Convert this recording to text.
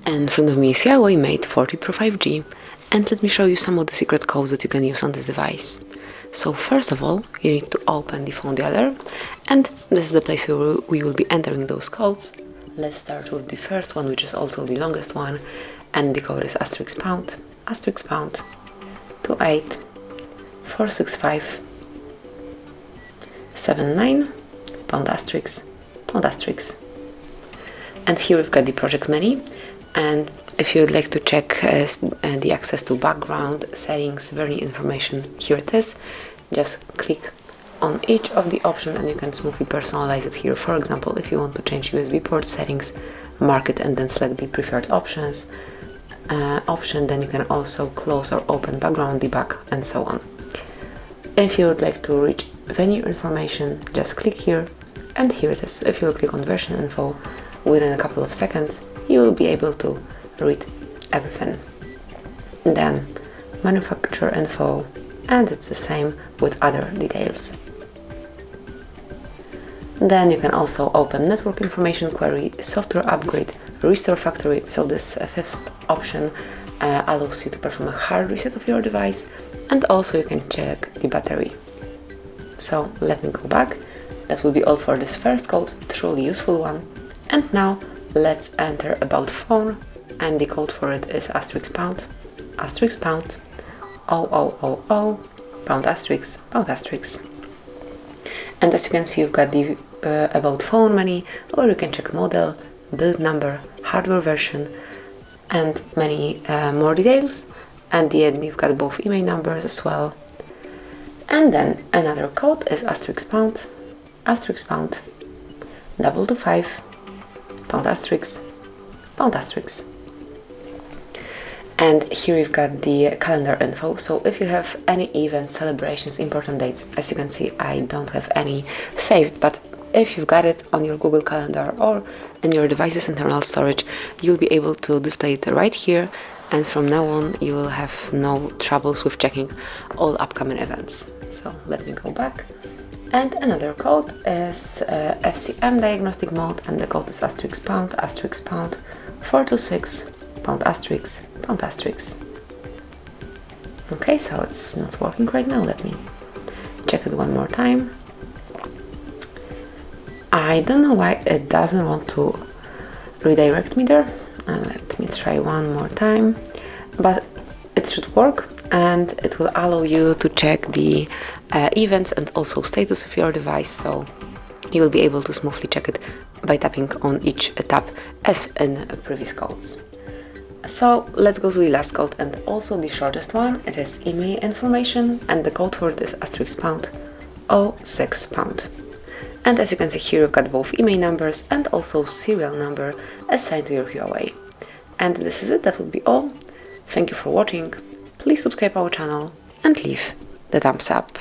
In front of me is HUAWEI Mate 40 Pro 5G, and let me show you some of the secret codes that you can use on this device. So first of all, you need to open the phone dialer, and this is the place where we will be entering those codes. Let's start with the first one, which is also the longest one, and the code is *## 28 465 79 ###. And here we've got the project menu, and if you would like to check the access to background, settings, version information, here it is. Just click on each of the options and you can smoothly personalize it here. For example, if you want to change USB port settings, mark it and then select the preferred option, then you can also close or open background debug and so on. If you would like to reach venue information, just click here, and here it is. If you will click on version info, within a couple of seconds you will be able to read everything. Then manufacturer info, and it's the same with other details. Then you can also open network information query, software upgrade, restore factory. So this fifth option allows you to perform a hard reset of your device, and also you can check the battery. So let me go back. That will be all for this first code, truly useful one. And now let's enter about phone, and the code for it is *## 0000 *##. And as you can see, you've got the about phone menu, or you can check model, build number, hardware version, and many more details. And at the end you've got both email numbers as well. And then another code is *## 225 *##. And here you've got the calendar info. So if you have any events, celebrations, important dates, as you can see, I don't have any saved, but if you've got it on your Google Calendar or in your device's internal storage, you'll be able to display it right here, and from now on you will have no troubles with checking all upcoming events. So let me go back. And another code is Fcm Diagnostic Mode, and the code is *## 426 *##. Okay, so it's not working right now. Let me check it one more time. I don't know why it doesn't want to redirect me there. Let me try one more time, but it should work, and it will allow you to check the events and also status of your device, so you will be able to smoothly check it by tapping on each tab as in previous codes. So let's go to the last code, and also the shortest one. It is email information, and the code for it is *## 06#. And as you can see here, you've got both email numbers and also serial number assigned to your HUAWEI. And this is it. That would be all. Thank you for watching. Please subscribe our channel and leave the thumbs up.